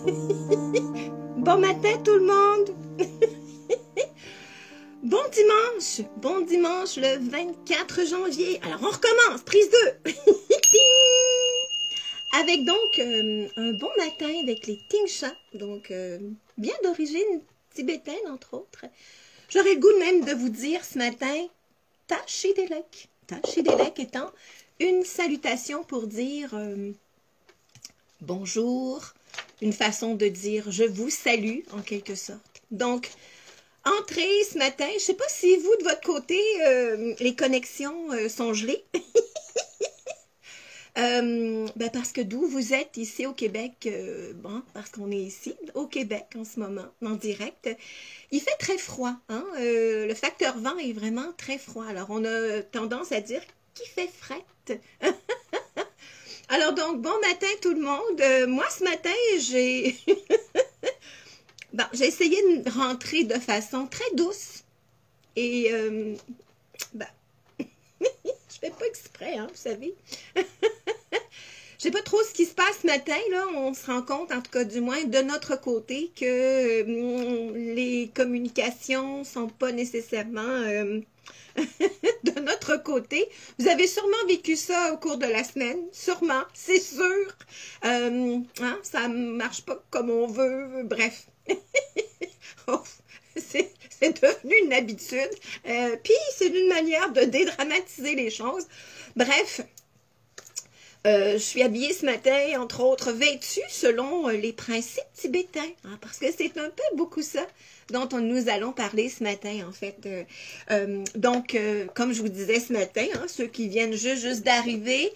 Bon matin tout le monde. Bon dimanche le 24 janvier. Alors on recommence, prise 2. Avec donc un bon matin avec les Tingcha, donc bien d'origine tibétaine entre autres. J'aurais le goût même de vous dire ce matin, Tachidelek. Tachidelek étant une salutation pour dire bonjour, une façon de dire je vous salue en quelque sorte. Donc, entrez ce matin, je ne sais pas si vous de votre côté, les connexions sont gelées. Parce que d'où vous êtes ici au Québec, bon, parce qu'on est ici au Québec en ce moment, en direct, il fait très froid, hein? Le facteur vent est vraiment très froid, alors on a tendance à dire qu'il fait frette. Alors donc, bon matin tout le monde, moi ce matin j'ai bon, j'ai essayé de rentrer de façon très douce et je fais pas exprès, hein, vous savez. Je sais pas trop ce qui se passe ce matin, là. On se rend compte, en tout cas du moins de notre côté, que les communications sont pas nécessairement de notre côté. Vous avez sûrement vécu ça au cours de la semaine, sûrement, c'est sûr. Hein, ça marche pas comme on veut, bref. C'est devenu une habitude. Puis c'est une manière de dédramatiser les choses. Bref. Je suis habillée ce matin, entre autres, vêtue selon les principes tibétains, hein, parce que c'est un peu beaucoup ça dont nous allons parler ce matin, en fait. Donc, comme je vous disais ce matin, hein, ceux qui viennent juste d'arriver,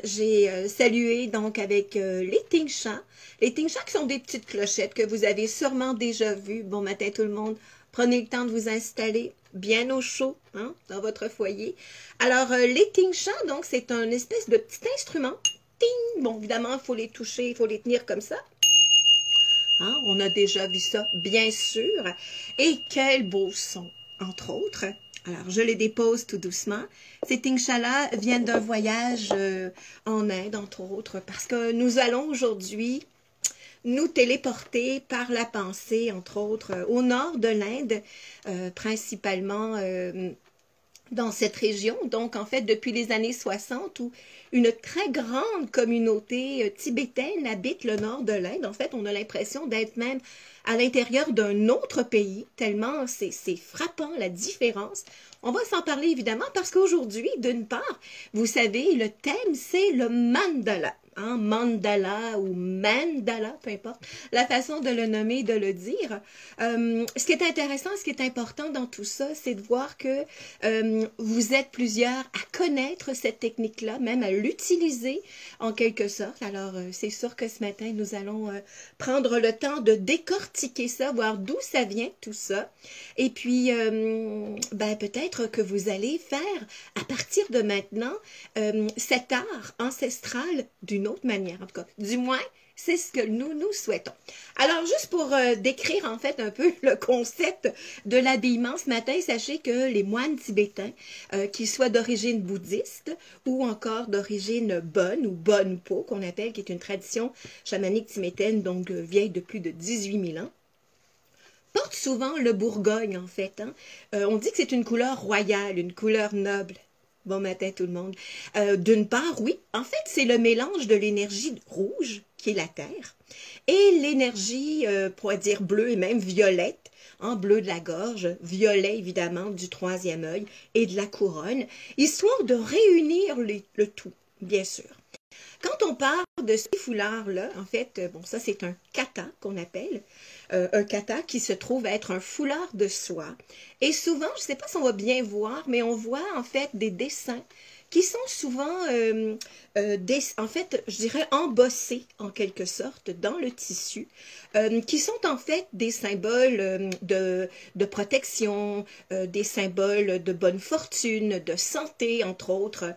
j'ai salué donc avec les Tingcha. Les Tingcha qui sont des petites clochettes que vous avez sûrement déjà vues. Bon matin tout le monde. Prenez le temps de vous installer bien au chaud, hein, dans votre foyer. Alors, les Tingcha, donc, c'est un espèce de petit instrument. Ting! Bon, évidemment, il faut les toucher, il faut les tenir comme ça. Hein, on a déjà vu ça, bien sûr. Et quel beau son, entre autres. Alors, je les dépose tout doucement. Ces Tingcha-là viennent d'un voyage en Inde, entre autres, parce que nous allons aujourd'hui nous téléporter par la pensée, entre autres, au nord de l'Inde, principalement dans cette région. Donc, en fait, depuis les années 60, où une très grande communauté tibétaine habite le nord de l'Inde. En fait, on a l'impression d'être même à l'intérieur d'un autre pays, tellement c'est frappant la différence. On va s'en parler évidemment parce qu'aujourd'hui, d'une part, vous savez, le thème, c'est le mandala. Hein, mandala ou mandala, peu importe, la façon de le nommer, de le dire. Ce qui est intéressant, ce qui est important dans tout ça, c'est de voir que vous êtes plusieurs à connaître cette technique-là, même à l'utiliser en quelque sorte. Alors, c'est sûr que ce matin, nous allons prendre le temps de décortiquer ça, voir d'où ça vient, tout ça. Et puis, peut-être que vous allez faire, à partir de maintenant, cet art ancestral d'une autre manière, en tout cas. Du moins, c'est ce que nous souhaitons. Alors, juste pour décrire en fait un peu le concept de l'habillement ce matin, sachez que les moines tibétains, qu'ils soient d'origine bouddhiste ou encore d'origine bonne ou Bonpo, qu'on appelle, qui est une tradition chamanique tibétaine, donc vieille de plus de 18 000 ans, portent souvent le bourgogne en fait. Hein. On dit que c'est une couleur royale, une couleur noble. Bon matin tout le monde. D'une part, oui, en fait, c'est le mélange de l'énergie rouge, qui est la terre, et l'énergie, pour dire bleue et même violette, en bleu de la gorge, violet évidemment du troisième œil et de la couronne, histoire de réunir le tout, bien sûr. Quand on parle de ce foulard-là, en fait, bon, ça c'est un kata qu'on appelle, un kata qui se trouve être un foulard de soie. Et souvent, je ne sais pas si on va bien voir, mais on voit en fait des dessins qui sont souvent, en fait, je dirais embossés en quelque sorte dans le tissu, qui sont en fait des symboles de protection, des symboles de bonne fortune, de santé, entre autres.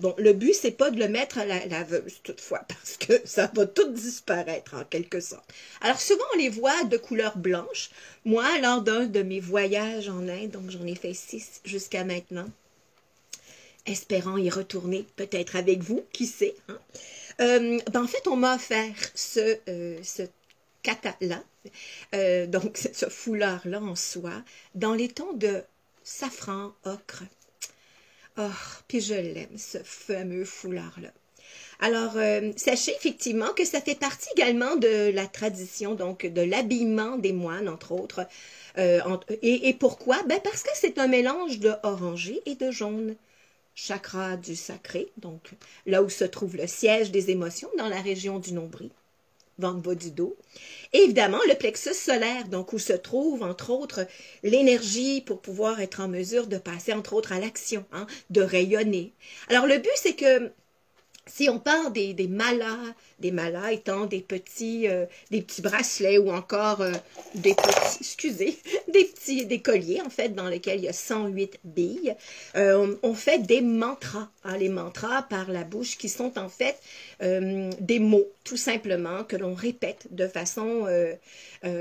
Bon, le but, c'est pas de le mettre à la laveuse toutefois, parce que ça va tout disparaître en quelque sorte. Alors souvent, on les voit de couleur blanche. Moi, lors d'un de mes voyages en Inde, donc j'en ai fait 6 jusqu'à maintenant, espérant y retourner peut-être avec vous, qui sait. Hein? En fait, on m'a offert ce kata-là, donc ce foulard-là en soie, dans les tons de safran, ocre. Oh, puis je l'aime, ce fameux foulard-là. Alors, sachez effectivement que ça fait partie également de la tradition, donc de l'habillement des moines, entre autres. Et pourquoi? Ben parce que c'est un mélange de orangé et de jaune. Chakra du sacré, donc là où se trouve le siège des émotions, dans la région du nombril, ventre bas du dos. Et évidemment, le plexus solaire, donc où se trouve, entre autres, l'énergie pour pouvoir être en mesure de passer, entre autres, à l'action, hein, de rayonner. Alors, le but, c'est que si on parle des malas étant des petits bracelets ou encore des colliers, en fait, dans lesquels il y a 108 billes, on fait des mantras, hein, les mantras par la bouche qui sont en fait des mots, tout simplement, que l'on répète de façon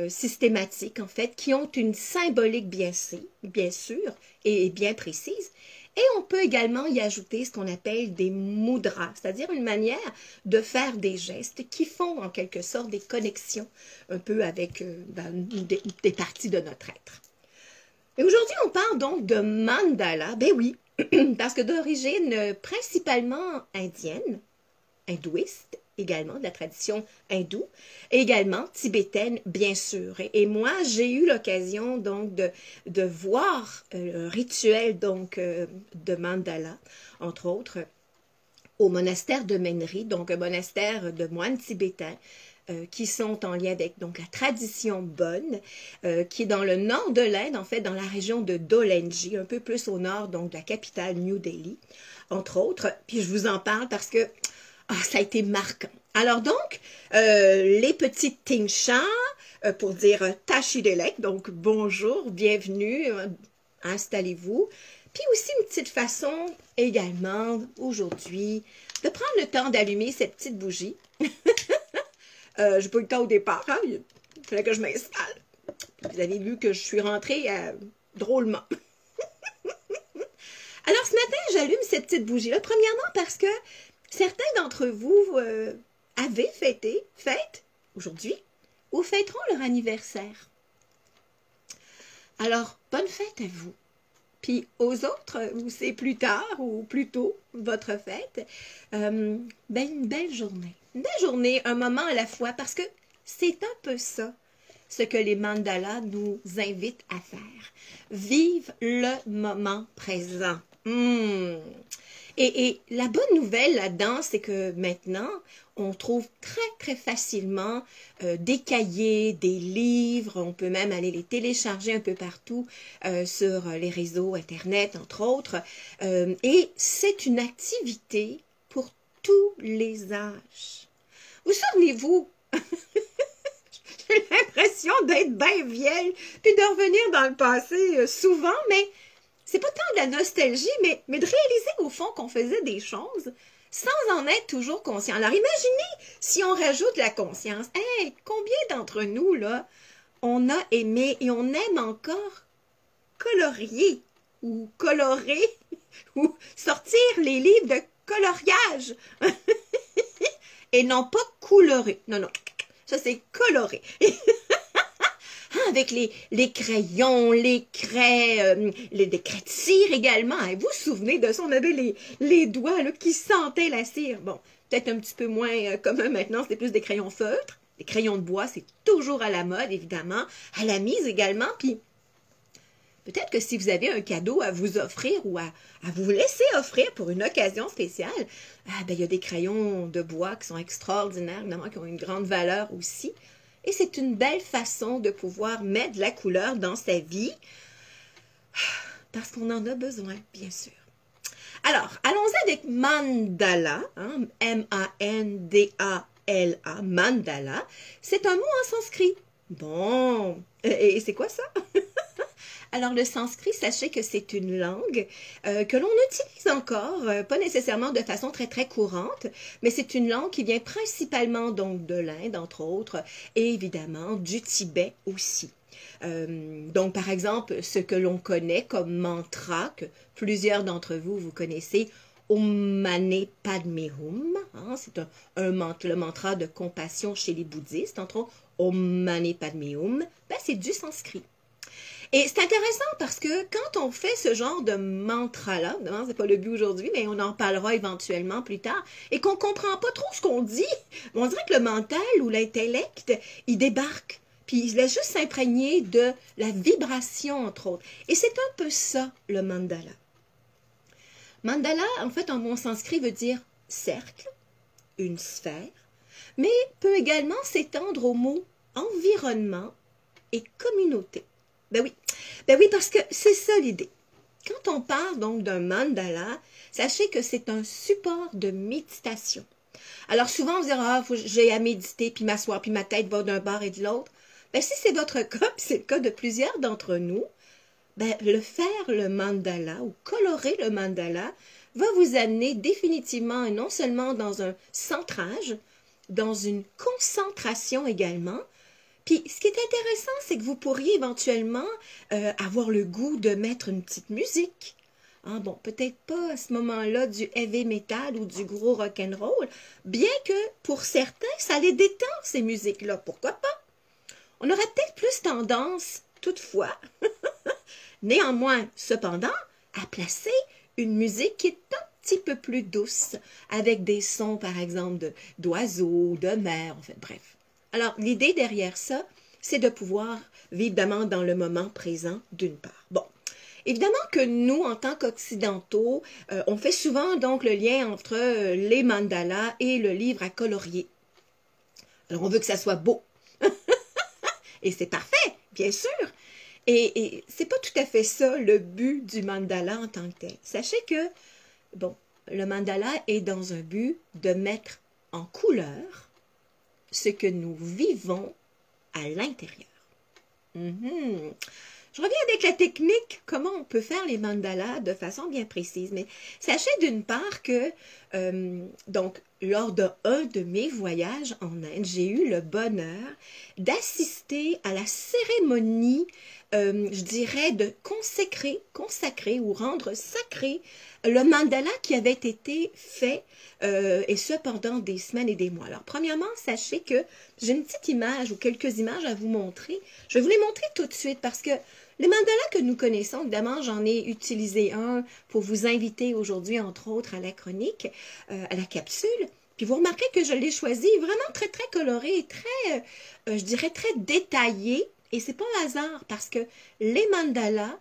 systématique, en fait, qui ont une symbolique bien sûr, et bien précise. Et on peut également y ajouter ce qu'on appelle des mudras, c'est-à-dire une manière de faire des gestes qui font en quelque sorte des connexions un peu avec des parties de notre être. Et aujourd'hui, on parle donc de mandala. Ben oui, parce que d'origine principalement indienne, hindouiste, également de la tradition hindoue, et également tibétaine, bien sûr. Et moi, j'ai eu l'occasion donc de voir un rituel donc de mandala, entre autres, au monastère de Menri, donc un monastère de moines tibétains, qui sont en lien avec donc la tradition bonne, qui est dans le nord de l'Inde, en fait, dans la région de Dolenji, un peu plus au nord, donc de la capitale New Delhi, entre autres. Puis je vous en parle parce que ça a été marquant. Alors donc, les petites Tingsha, pour dire Tashidelek, donc bonjour, bienvenue, installez-vous. Puis aussi une petite façon également, aujourd'hui, de prendre le temps d'allumer cette petite bougie. J'ai pas eu le temps au départ, hein? Il fallait que je m'installe. Vous avez vu que je suis rentrée drôlement. Alors ce matin, j'allume cette petite bougie-là, premièrement parce que certains d'entre vous avaient fêtent aujourd'hui, ou fêteront leur anniversaire. Alors, bonne fête à vous. Puis aux autres, où c'est plus tard ou plus tôt, votre fête, une belle journée. Une belle journée, un moment à la fois, parce que c'est un peu ça, ce que les mandalas nous invitent à faire. Vive le moment présent. Et la bonne nouvelle là-dedans, c'est que maintenant, on trouve très facilement des cahiers, des livres, on peut même aller les télécharger un peu partout sur les réseaux Internet, entre autres. Et c'est une activité pour tous les âges. Vous souvenez-vous? J'ai l'impression d'être bien vieille, puis de revenir dans le passé souvent, mais c'est pas tant de la nostalgie, mais de réaliser au fond qu'on faisait des choses sans en être toujours conscient. Alors imaginez si on rajoute la conscience. Hey, combien d'entre nous, là, on a aimé et on aime encore colorier ou colorer ou sortir les livres de coloriage et non pas colorer. Non, ça c'est colorer. Avec les crayons, les craies, des craies de cire également. Vous vous souvenez de ça? On avait les doigts là, qui sentaient la cire. Bon, peut-être un petit peu moins commun maintenant, c'est plus des crayons feutres. Les crayons de bois, c'est toujours à la mode, évidemment. À la mise également. Puis, peut-être que si vous avez un cadeau à vous offrir ou à vous laisser offrir pour une occasion spéciale, il y a des crayons de bois qui sont extraordinaires, évidemment, qui ont une grande valeur aussi. Et c'est une belle façon de pouvoir mettre de la couleur dans sa vie, parce qu'on en a besoin, bien sûr. Alors, allons-y avec mandala, hein, M-A-N-D-A-L-A, mandala. C'est un mot en sanskrit. Bon, et c'est quoi ça? Alors, le sanskrit, sachez que c'est une langue que l'on utilise encore, pas nécessairement de façon très courante, mais c'est une langue qui vient principalement donc de l'Inde, entre autres, et évidemment du Tibet aussi. Donc, par exemple, ce que l'on connaît comme mantra, que plusieurs d'entre vous, vous connaissez, Om Mani Padme Hum, hein, c'est le mantra de compassion chez les bouddhistes, entre autres, Om Mani Padme Hum, ben, c'est du sanskrit. Et c'est intéressant parce que quand on fait ce genre de mantra-là, évidemment, c'est pas le but aujourd'hui, mais on en parlera éventuellement plus tard, et qu'on comprend pas trop ce qu'on dit, on dirait que le mental ou l'intellect, il débarque, puis il laisse juste s'imprégner de la vibration, entre autres. Et c'est un peu ça, le mandala. Mandala, en fait, en bon sanskrit, veut dire cercle, une sphère, mais peut également s'étendre aux mots environnement et communauté. Ben oui, parce que c'est ça l'idée. Quand on parle donc d'un mandala, sachez que c'est un support de méditation. Alors souvent, on se dira, j'ai à méditer, puis m'asseoir, puis ma tête va d'un bord et de l'autre. Ben si c'est votre cas, puis c'est le cas de plusieurs d'entre nous, ben le mandala ou colorer le mandala va vous amener définitivement, et non seulement dans un centrage, dans une concentration également. Puis, ce qui est intéressant, c'est que vous pourriez éventuellement avoir le goût de mettre une petite musique. Hein, bon, peut-être pas à ce moment-là du heavy metal ou du gros rock'n'roll, bien que pour certains, ça les détend, ces musiques-là. Pourquoi pas? On aurait peut-être plus tendance, toutefois, néanmoins, cependant, à placer une musique qui est un petit peu plus douce, avec des sons, par exemple, d'oiseaux, de mer, en fait, bref. Alors, l'idée derrière ça, c'est de pouvoir vivre évidemment dans le moment présent, d'une part. Bon, évidemment que nous, en tant qu'Occidentaux, on fait souvent donc le lien entre les mandalas et le livre à colorier. Alors, on veut que ça soit beau. Et c'est parfait, bien sûr. Et c'est pas tout à fait ça le but du mandala en tant que tel. Sachez que, bon, le mandala est dans un but de mettre en couleur ce que nous vivons à l'intérieur. Je reviens avec la technique, comment on peut faire les mandalas de façon bien précise. Mais sachez d'une part que, donc, lors d'un de mes voyages en Inde, j'ai eu le bonheur d'assister à la cérémonie, je dirais, de consacrer ou rendre sacré le mandala qui avait été fait, et ce pendant des semaines et des mois. Alors, premièrement, sachez que j'ai une petite image ou quelques images à vous montrer. Je vais vous les montrer tout de suite parce que les mandalas que nous connaissons, évidemment, j'en ai utilisé un pour vous inviter aujourd'hui, entre autres, à la chronique, à la capsule. Puis vous remarquez que je l'ai choisi vraiment très, très coloré, très, je dirais, très détaillé. Et c'est pas un hasard parce que les mandalas,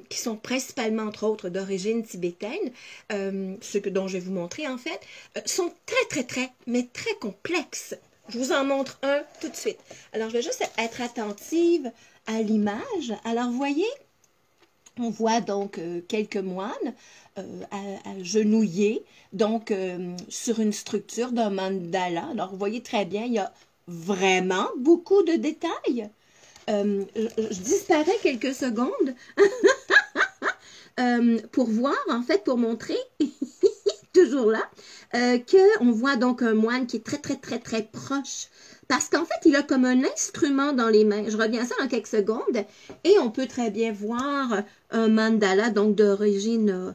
qui sont principalement, entre autres, d'origine tibétaine, ceux dont je vais vous montrer en fait, sont mais très complexes. Je vous en montre un tout de suite. Alors, je vais juste être attentive à l'image. Alors, vous voyez, on voit donc quelques moines agenouillés, donc sur une structure d'un mandala. Alors, vous voyez très bien, il y a vraiment beaucoup de détails. Je disparais quelques secondes pour voir, en fait, pour montrer, toujours là, qu'on voit donc un moine qui est très proche. Parce qu'en fait, il a comme un instrument dans les mains. Je reviens à ça dans quelques secondes. Et on peut très bien voir un mandala, donc d'origine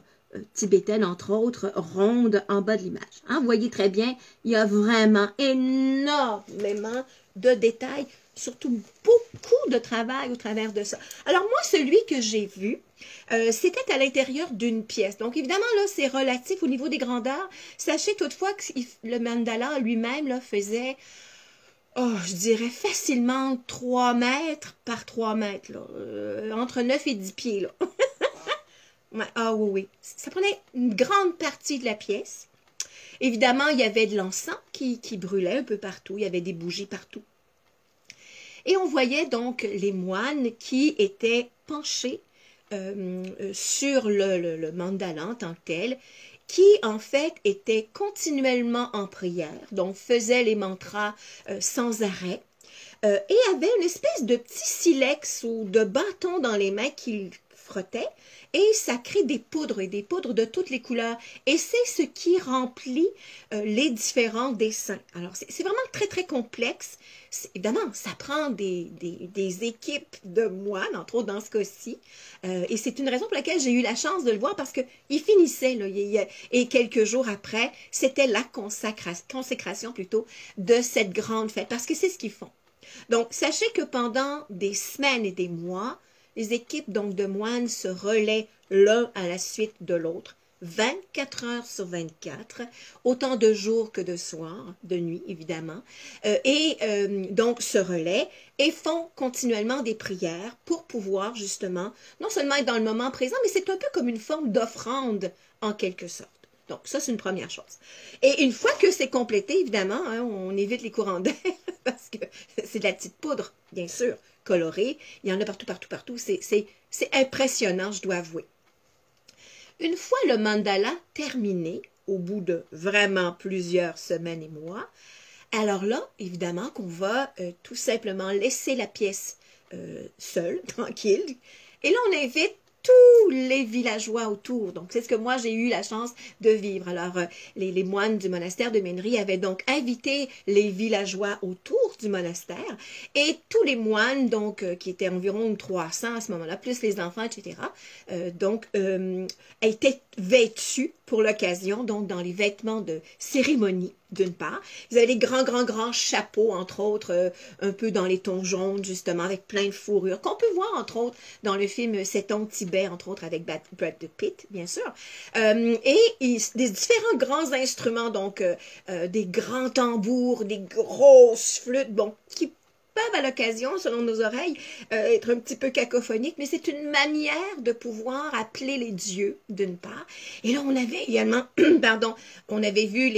tibétaine, entre autres, ronde en bas de l'image. Hein, vous voyez très bien, il y a vraiment énormément de détails, surtout beaucoup de travail au travers de ça. Alors moi, celui que j'ai vu, c'était à l'intérieur d'une pièce. Donc évidemment, là, c'est relatif au niveau des grandeurs. Sachez toutefois que le mandala lui-même là, faisait, je dirais facilement 3 mètres par 3 mètres, là, entre 9 et 10 pieds. Là. Ouais, ah oui. Ça prenait une grande partie de la pièce. Évidemment, il y avait de l'encens qui brûlait un peu partout. Il y avait des bougies partout. Et on voyait donc les moines qui étaient penchés sur le mandala en tant que tel, qui en fait étaient continuellement en prière, donc faisaient les mantras sans arrêt, et avaient une espèce de petit silex ou de bâton dans les mains qu'ils frottait et ça crée des poudres et des poudres de toutes les couleurs. Et c'est ce qui remplit les différents dessins. Alors, c'est vraiment très, très complexe. Évidemment, ça prend des équipes de moines, entre autres dans ce cas-ci. Et c'est une raison pour laquelle j'ai eu la chance de le voir parce qu'il finissait, là, et quelques jours après, c'était la consécration plutôt de cette grande fête. Parce que c'est ce qu'ils font. Donc, sachez que pendant des semaines et des mois, les équipes donc de moines se relaient l'un à la suite de l'autre, 24 heures sur 24, autant de jours que de soirs, de nuit évidemment, donc se relaient et font continuellement des prières pour pouvoir justement, non seulement être dans le moment présent, mais c'est un peu comme une forme d'offrande en quelque sorte. Donc, ça, c'est une première chose. Et une fois que c'est complété, évidemment, hein, on évite les courants d'air parce que c'est de la petite poudre, bien sûr, colorée. Il y en a partout, partout, partout. C'est impressionnant, je dois avouer. Une fois le mandala terminé, au bout de vraiment plusieurs semaines et mois, alors là, évidemment, qu'on va tout simplement laisser la pièce seule, tranquille. Et là, on invite tous les villageois autour. Donc, c'est ce que moi, j'ai eu la chance de vivre. Alors, les moines du monastère de Menri avaient donc invité les villageois autour du monastère et tous les moines, donc, qui étaient environ 300 à ce moment-là, plus les enfants, etc., étaient vêtus pour l'occasion, donc dans les vêtements de cérémonie, d'une part. Ils avaient des grands chapeaux, entre autres, un peu dans les tons jaunes, justement, avec plein de fourrures, qu'on peut voir, entre autres, dans le film Sept ans Tibet, entre autres, avec Brad Pitt, bien sûr. Et des différents grands instruments, donc des grands tambours, des grosses flûtes, bon, qui peuvent à l'occasion, selon nos oreilles, être un petit peu cacophoniques, mais c'est une manière de pouvoir appeler les dieux, d'une part. Et là, on avait également, pardon, on avait vu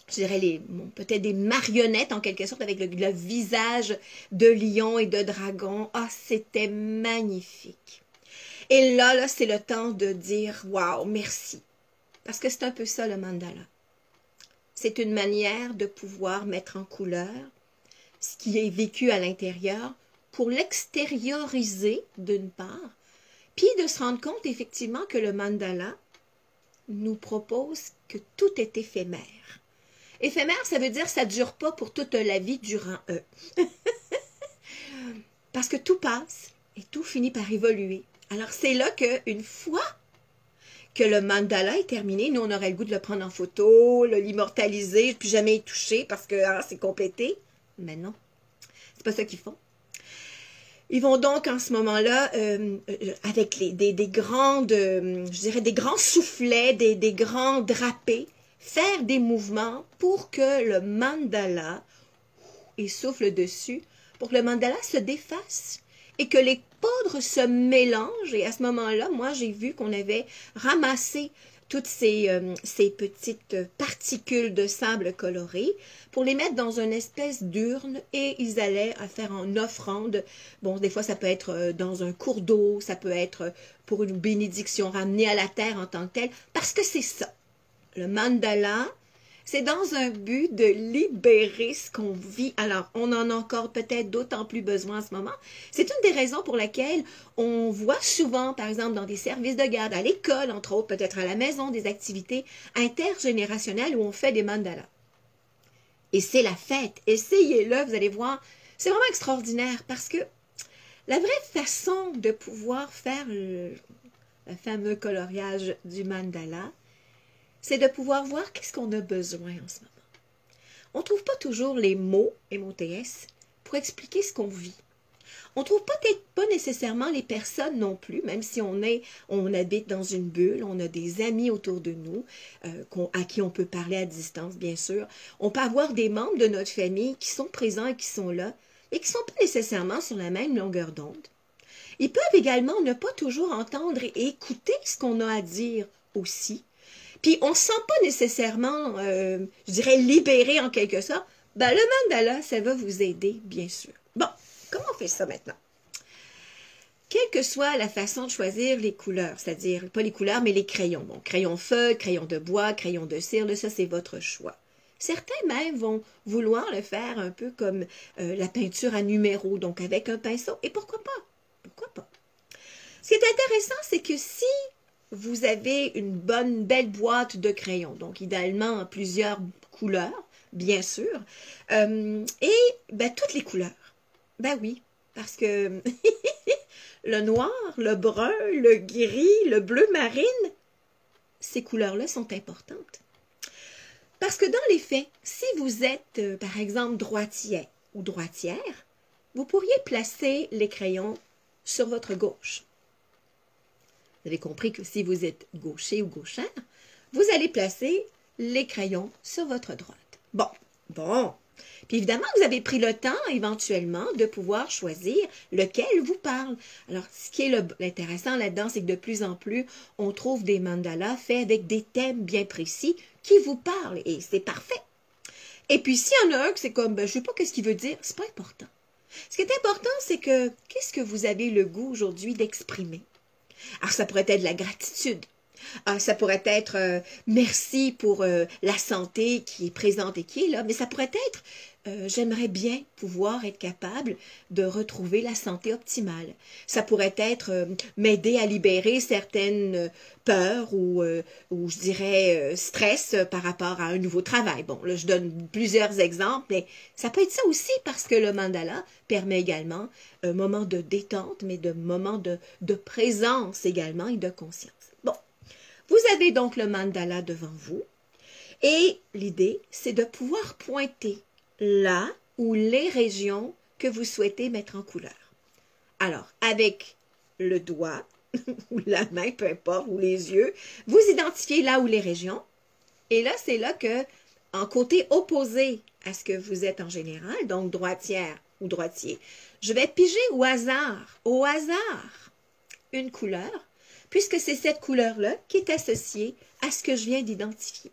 je dirais peut-être des marionnettes en quelque sorte avec le visage de lion et de dragon. Ah, c'était magnifique. Et là, c'est le temps de dire waouh, merci. Parce que c'est un peu ça le mandala. C'est une manière de pouvoir mettre en couleur ce qui est vécu à l'intérieur pour l'extérioriser d'une part, puis de se rendre compte effectivement que le mandala nous propose que tout est éphémère. Éphémère, ça veut dire que ça ne dure pas pour toute la vie durant eux. Parce que tout passe et tout finit par évoluer. Alors c'est là qu'une fois que le mandala est terminé, nous on aurait le goût de le prendre en photo, l'immortaliser, puis jamais y toucher parce que c'est complété. Mais non, c'est pas ça qu'ils font. Ils vont donc en ce moment-là, avec des grandes, je dirais des grands soufflets, des grands drapés, faire des mouvements pour que le mandala, il souffle dessus, pour que le mandala se défasse et que les poudres se mélangent. Et à ce moment-là, moi, j'ai vu qu'on avait ramassé toutes ces petites particules de sable coloré pour les mettre dans une espèce d'urne et ils allaient à faire en offrande. Bon, des fois, ça peut être dans un cours d'eau, ça peut être pour une bénédiction ramenée à la terre en tant que telle, parce que c'est ça. Le mandala, c'est dans un but de libérer ce qu'on vit. Alors, on en a encore peut-être d'autant plus besoin en ce moment. C'est une des raisons pour laquelle on voit souvent, par exemple, dans des services de garde, à l'école, entre autres, peut-être à la maison, des activités intergénérationnelles où on fait des mandalas. Et c'est la fête. Essayez-le, vous allez voir. C'est vraiment extraordinaire parce que la vraie façon de pouvoir faire le fameux coloriage du mandala, c'est de pouvoir voir qu'est-ce qu'on a besoin en ce moment. On ne trouve pas toujours les mots, MOTS, pour expliquer ce qu'on vit. On ne trouve peut-être pas nécessairement les personnes non plus, même si on habite dans une bulle, on a des amis autour de nous, à qui on peut parler à distance, bien sûr. On peut avoir des membres de notre famille qui sont présents et qui sont là, et qui ne sont pas nécessairement sur la même longueur d'onde. Ils peuvent également ne pas toujours entendre et écouter ce qu'on a à dire aussi. Puis on ne se sent pas nécessairement, je dirais, libéré en quelque sorte. Ben, le mandala, ça va vous aider, bien sûr. Bon, comment on fait ça maintenant? Quelle que soit la façon de choisir les couleurs, c'est-à-dire, pas les couleurs, mais les crayons. Bon, crayon feuille, crayon de bois, crayon de cire, là, ça c'est votre choix. Certains même vont vouloir le faire un peu comme la peinture à numéros, donc avec un pinceau. Et pourquoi pas? Pourquoi pas? Ce qui est intéressant, c'est que si vous avez une belle boîte de crayons, donc idéalement en plusieurs couleurs, bien sûr, et ben, toutes les couleurs. Ben oui, parce que le noir, le brun, le gris, le bleu marine, ces couleurs-là sont importantes. Parce que dans les faits, si vous êtes, par exemple, droitier ou droitière, vous pourriez placer les crayons sur votre gauche. Vous avez compris que si vous êtes gaucher ou gauchère, vous allez placer les crayons sur votre droite. Bon. Puis évidemment, vous avez pris le temps éventuellement de pouvoir choisir lequel vous parle. Alors, ce qui est l'intéressant là-dedans, c'est que de plus en plus, on trouve des mandalas faits avec des thèmes bien précis qui vous parlent et c'est parfait. Et puis, s'il y en a un que c'est comme, ben, je ne sais pas qu'est-ce qu'il veut dire, c'est pas important. Ce qui est important, c'est que, qu'est-ce que vous avez le goût aujourd'hui d'exprimer? Alors, ça pourrait être la gratitude. Ça pourrait être merci pour la santé qui est présente et qui est là, mais ça pourrait être j'aimerais bien pouvoir être capable de retrouver la santé optimale. Ça pourrait être m'aider à libérer certaines peurs ou je dirais stress par rapport à un nouveau travail. Bon, là, je donne plusieurs exemples, mais ça peut être ça aussi parce que le mandala permet également un moment de détente, mais de moment de présence également et de conscience. Bon, vous avez donc le mandala devant vous et l'idée, c'est de pouvoir pointer là ou les régions que vous souhaitez mettre en couleur. Alors, avec le doigt ou la main, peu importe, ou les yeux, vous identifiez là où les régions. Et là, c'est là que, en côté opposé à ce que vous êtes en général, donc droitière ou droitier, je vais piger au hasard, une couleur, puisque c'est cette couleur-là qui est associée à ce que je viens d'identifier.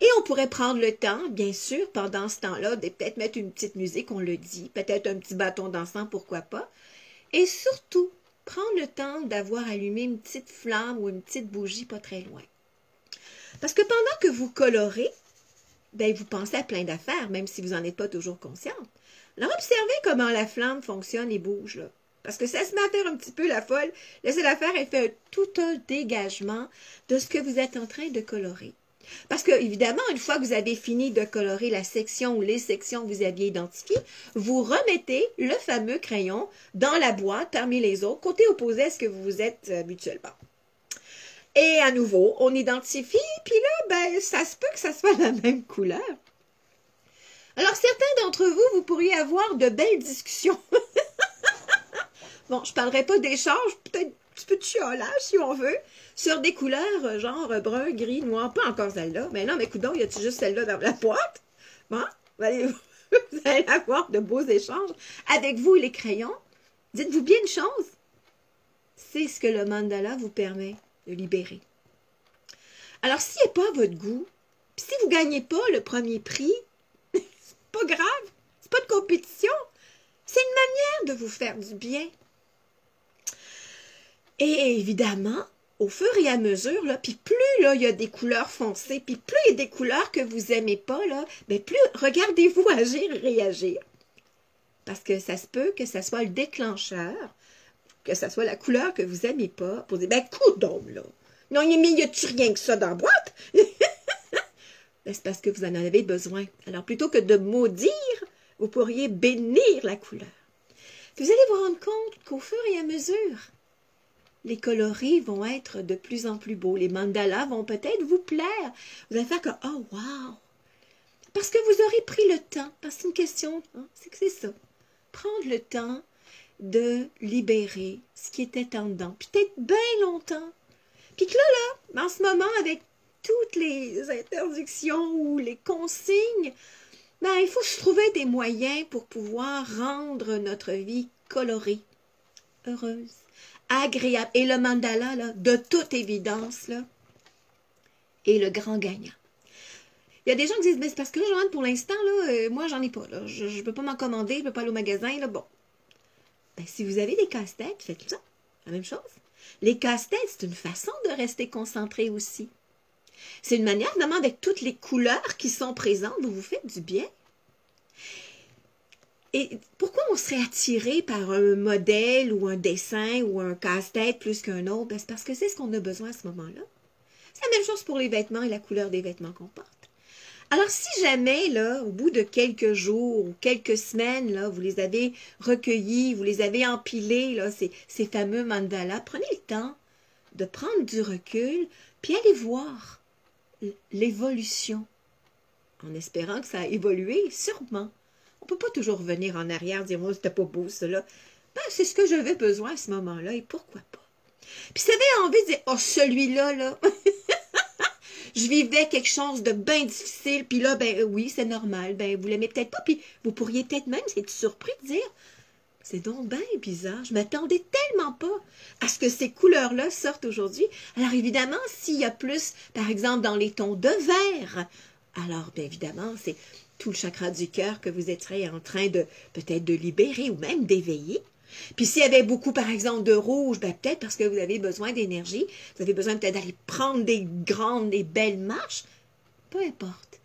Et on pourrait prendre le temps, bien sûr, pendant ce temps-là, de peut-être mettre une petite musique, on le dit, peut-être un petit bâton d'encens, pourquoi pas. Et surtout, prendre le temps d'avoir allumé une petite flamme ou une petite bougie pas très loin. Parce que pendant que vous colorez, ben, vous pensez à plein d'affaires, même si vous n'en êtes pas toujours consciente. Alors, observez comment la flamme fonctionne et bouge, là. Parce que ça se met à faire un petit peu la folle. Laissez-la faire, elle fait tout un dégagement de ce que vous êtes en train de colorer. Parce que, évidemment, une fois que vous avez fini de colorer la section ou les sections que vous aviez identifiées, vous remettez le fameux crayon dans la boîte parmi les autres, côté opposé à ce que vous êtes habituellement. Et à nouveau, on identifie, puis là, ben, ça se peut que ça soit la même couleur. Alors, certains d'entre vous, vous pourriez avoir de belles discussions. Bon, je ne parlerai pas d'échange, peut-être un petit peu de chiolage, si on veut, sur des couleurs genre brun, gris, noir, pas encore celle-là. Mais non, mais coudonc, y a-t-il juste celle-là dans la boîte? Bon, vous allez avoir de beaux échanges avec vous, les crayons. Dites-vous bien une chose, c'est ce que le mandala vous permet de libérer. Alors, s'il n'est pas à votre goût, puis si vous ne gagnez pas le premier prix, c'est pas grave, c'est pas de compétition, c'est une manière de vous faire du bien. Et évidemment, au fur et à mesure, là, puis plus là, il y a des couleurs foncées, puis plus il y a des couleurs que vous n'aimez pas, là, bien, plus regardez-vous agir et réagir. Parce que ça se peut que ça soit le déclencheur, que ça soit la couleur que vous n'aimez pas, pour dire, ben, coudonc, là. Non, mais y a-tu rien que ça dans la boîte? Ben, c'est parce que vous en avez besoin. Alors, plutôt que de maudire, vous pourriez bénir la couleur. Puis vous allez vous rendre compte qu'au fur et à mesure, les coloris vont être de plus en plus beaux. Les mandalas vont peut-être vous plaire. Vous allez faire que, oh, wow! Parce que vous aurez pris le temps. Parce que c'est une question, hein, c'est que c'est ça. Prendre le temps de libérer ce qui était en dedans. Puis peut-être bien longtemps. Puis que là, en ce moment, avec toutes les interdictions ou les consignes, ben, il faut se trouver des moyens pour pouvoir rendre notre vie colorée, heureuse, agréable. Et le mandala, là, de toute évidence, là, est le grand gagnant. Il y a des gens qui disent, mais c'est parce que là, Joanne, pour l'instant, là, moi, j'en ai pas. Là. Je ne peux pas m'en commander, je ne peux pas aller au magasin. Là, bon. Ben, si vous avez des casse-têtes, faites ça. La même chose. Les casse-têtes, c'est une façon de rester concentré aussi. C'est une manière, évidemment, avec toutes les couleurs qui sont présentes, vous vous faites du bien. Et pourquoi on serait attiré par un modèle ou un dessin ou un casse-tête plus qu'un autre? Ben, c'est parce que c'est ce qu'on a besoin à ce moment-là. C'est la même chose pour les vêtements et la couleur des vêtements qu'on porte. Alors, si jamais, là, au bout de quelques jours ou quelques semaines, là, vous les avez recueillis, vous les avez empilés, là, ces fameux mandalas, prenez le temps de prendre du recul, puis allez voir l'évolution, en espérant que ça a évolué, sûrement. On ne peut pas toujours revenir en arrière, dire, moi, c'était pas beau, cela. Ben, c'est ce que j'avais besoin à ce moment-là, et pourquoi pas. Puis, si vous avez envie de dire, oh, celui-là, là, je vivais quelque chose de bien difficile, puis là, ben oui, c'est normal, ben vous l'aimez peut-être pas, puis vous pourriez peut-être même être surpris de dire, c'est donc bien bizarre, je m'attendais tellement pas à ce que ces couleurs-là sortent aujourd'hui. Alors évidemment, s'il y a plus, par exemple, dans les tons de vert, alors bien évidemment, c'est tout le chakra du cœur que vous êtes en train de peut-être de libérer ou même d'éveiller. Puis s'il y avait beaucoup, par exemple, de rouge, ben peut-être parce que vous avez besoin d'énergie, vous avez besoin peut-être d'aller prendre des grandes, des belles marches, peu importe.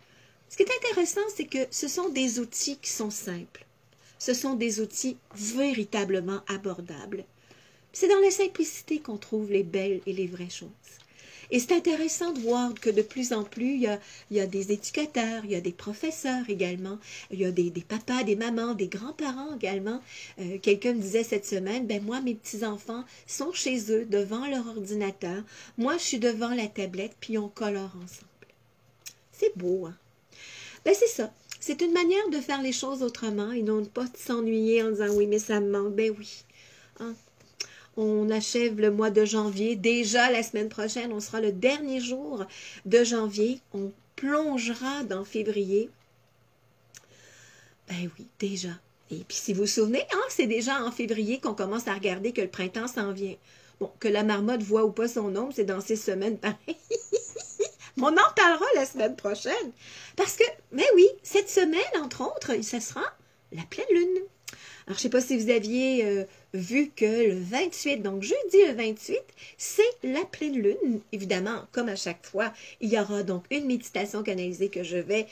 Ce qui est intéressant, c'est que ce sont des outils qui sont simples. Ce sont des outils véritablement abordables. C'est dans la simplicité qu'on trouve les belles et les vraies choses. Et c'est intéressant de voir que de plus en plus, il y a des éducateurs, il y a des professeurs également, il y a des papas, des mamans, des grands-parents également. Quelqu'un me disait cette semaine, ben moi, mes petits-enfants sont chez eux, devant leur ordinateur. Moi, je suis devant la tablette, puis on colore ensemble. C'est beau, hein? Ben c'est ça. C'est une manière de faire les choses autrement et non pas de s'ennuyer en disant, oui, mais ça me manque. Ben oui. Hein? On achève le mois de janvier. Déjà, la semaine prochaine, on sera le dernier jour de janvier. On plongera dans février. Ben oui, déjà. Et puis, si vous vous souvenez, hein, c'est déjà en février qu'on commence à regarder que le printemps s'en vient. Bon, que la marmotte voit ou pas son ombre, c'est dans 6 semaines pareil. On en parlera la semaine prochaine. Parce que, ben oui, cette semaine, entre autres, ce sera la pleine lune. Alors, je ne sais pas si vous aviez vu que le 28, donc jeudi le 28, c'est la pleine lune. Évidemment, comme à chaque fois, il y aura donc une méditation canalisée que je vais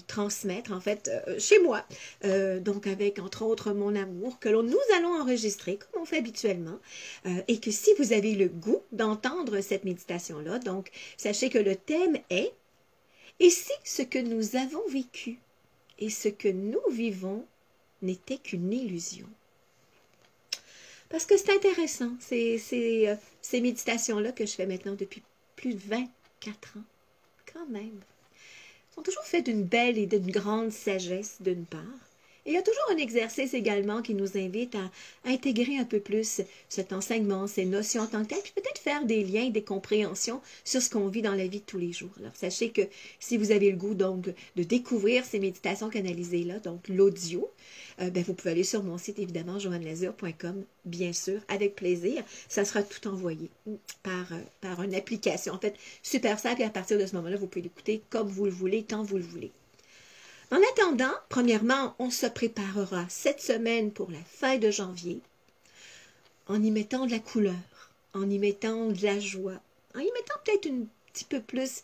transmettre, en fait, chez moi. Donc, avec, entre autres, mon amour, que nous allons enregistrer, comme on fait habituellement. Et que si vous avez le goût d'entendre cette méditation-là, donc, sachez que le thème est « Et si ce que nous avons vécu et ce que nous vivons n'était qu'une illusion. » Parce que c'est intéressant, ces méditations-là que je fais maintenant depuis plus de 24 ans, quand même, sont toujours faites d'une belle et d'une grande sagesse, d'une part. Et il y a toujours un exercice également qui nous invite à intégrer un peu plus cet enseignement, ces notions en tant que telles, puis peut-être faire des liens, des compréhensions sur ce qu'on vit dans la vie de tous les jours. Alors, sachez que si vous avez le goût donc de découvrir ces méditations canalisées-là, donc l'audio, ben, vous pouvez aller sur mon site, évidemment, joannelazur.com, bien sûr, avec plaisir. Ça sera tout envoyé par une application. En fait, super simple, et à partir de ce moment-là, vous pouvez l'écouter comme vous le voulez, quand vous le voulez. En attendant, premièrement, on se préparera cette semaine pour la fin de janvier en y mettant de la couleur, en y mettant de la joie, en y mettant peut-être un petit peu plus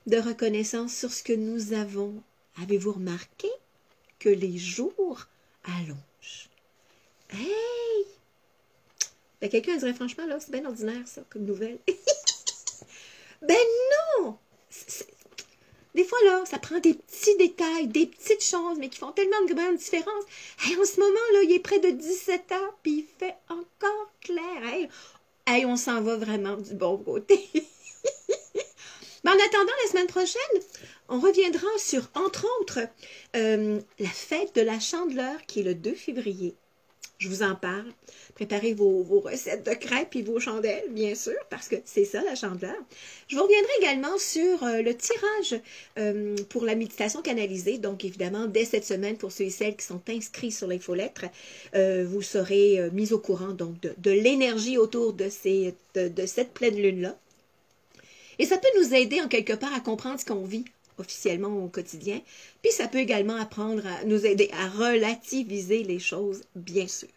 de reconnaissance sur ce que nous avons. Avez-vous remarqué que les jours allongent? Hey! Ben, quelqu'un dirait franchement, là, c'est bien ordinaire ça, comme nouvelle. Ben non! Des fois, là, ça prend des petits détails, des petites choses, mais qui font tellement de grandes différences. Hey, en ce moment, là, il est près de 17 heures, puis il fait encore clair. Hey, on s'en va vraiment du bon côté. Mais en attendant, la semaine prochaine, on reviendra sur, entre autres, la fête de la Chandeleur, qui est le 2 février. Je vous en parle. Préparez vos recettes de crêpes et vos chandelles, bien sûr, parce que c'est ça, la chandeleur. Je vous reviendrai également sur le tirage pour la méditation canalisée. Donc, évidemment, dès cette semaine, pour ceux et celles qui sont inscrits sur l'infolettre, vous serez mis au courant donc de l'énergie autour de cette pleine lune-là. Et ça peut nous aider en quelque part à comprendre ce qu'on vit officiellement au quotidien. Puis ça peut également apprendre à nous aider à relativiser les choses, bien sûr.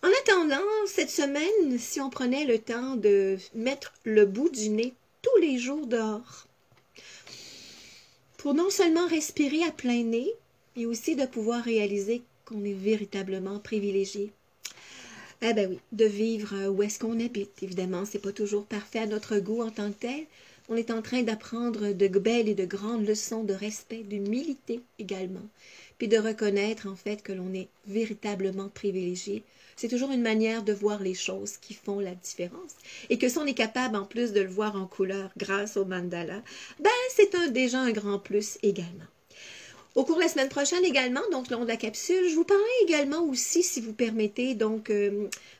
En attendant, cette semaine, si on prenait le temps de mettre le bout du nez tous les jours dehors, pour non seulement respirer à plein nez, mais aussi de pouvoir réaliser qu'on est véritablement privilégié. Eh ben oui, de vivre où est-ce qu'on habite. Évidemment, c'est pas toujours parfait à notre goût en tant que tel. On est en train d'apprendre de belles et de grandes leçons de respect, d'humilité également. Puis de reconnaître en fait que l'on est véritablement privilégié. C'est toujours une manière de voir les choses qui font la différence. Et que si on est capable en plus de le voir en couleur grâce au mandala, ben c'est déjà un grand plus également. Au cours de la semaine prochaine également, donc le long de la capsule, je vous parlerai également aussi, si vous permettez, donc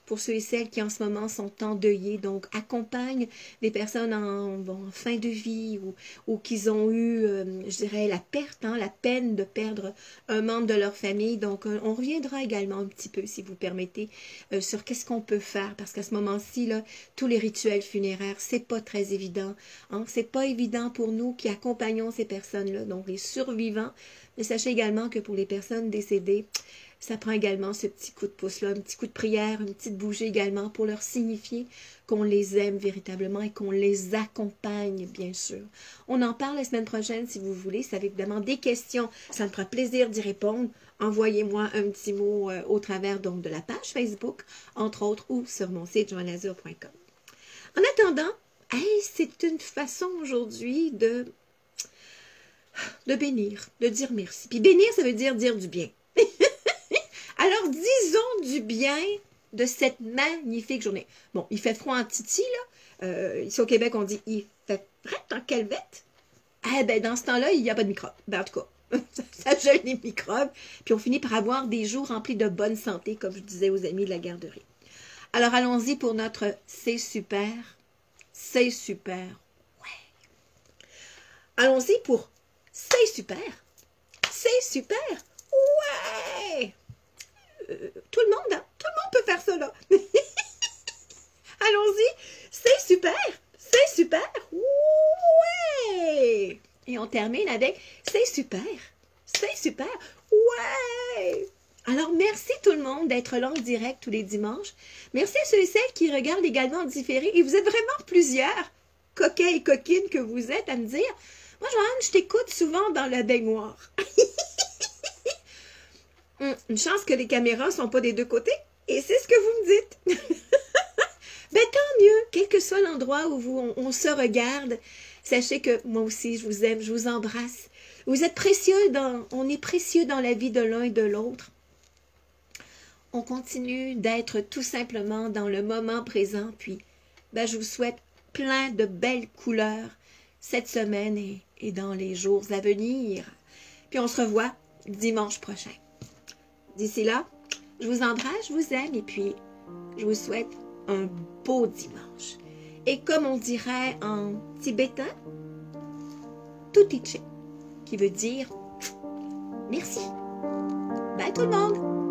pour ceux et celles qui en ce moment sont endeuillés, donc accompagnent des personnes en fin de vie ou qui ont eu, je dirais, la perte, la peine de perdre un membre de leur famille. Donc on reviendra également un petit peu, si vous permettez, sur qu'est-ce qu'on peut faire, parce qu'à ce moment-ci, là, tous les rituels funéraires, c'est pas très évident. C'est pas évident pour nous qui accompagnons ces personnes-là, donc les survivants. Mais sachez également que pour les personnes décédées, ça prend également ce petit coup de pouce-là, un petit coup de prière, une petite bougie également pour leur signifier qu'on les aime véritablement et qu'on les accompagne, bien sûr. On en parle la semaine prochaine si vous voulez. Ça va évidemment des questions. Ça me fera plaisir d'y répondre. Envoyez-moi un petit mot au travers donc de la page Facebook, entre autres, ou sur mon site joannazur.com. En attendant, c'est une façon aujourd'hui de bénir, de dire merci. Puis bénir, ça veut dire du bien. Alors, disons du bien de cette magnifique journée. Bon, il fait froid en titi, là. Ici au Québec, on dit « il fait frais en calvette ». Eh bien, dans ce temps-là, il n'y a pas de microbes. Ben, en tout cas, ça gèle les microbes. Puis on finit par avoir des jours remplis de bonne santé, comme je disais aux amis de la garderie. Alors, allons-y pour notre « c'est super ». C'est super. Ouais. Allons-y pour c'est super. C'est super. Ouais. Tout le monde, tout le monde peut faire ça, là. Allons-y. C'est super. C'est super. Ouais. Et on termine avec c'est super. C'est super. Ouais. Alors, merci tout le monde d'être là en direct tous les dimanches. Merci à ceux et celles qui regardent également en différé. Et vous êtes vraiment plusieurs coquins et coquines que vous êtes à me dire... Moi, Joanne, je t'écoute souvent dans la baignoire. Une chance que les caméras ne sont pas des deux côtés. Et c'est ce que vous me dites. Ben, tant mieux. Quel que soit l'endroit où on se regarde, sachez que moi aussi, je vous aime, je vous embrasse. Vous êtes précieux on est précieux dans la vie de l'un et de l'autre. On continue d'être tout simplement dans le moment présent. Puis, ben, je vous souhaite plein de belles couleurs cette semaine et dans les jours à venir. Puis on se revoit dimanche prochain. D'ici là, je vous embrasse, je vous aime et puis je vous souhaite un beau dimanche. Et comme on dirait en tibétain, Tutiche, qui veut dire merci. Bye tout le monde!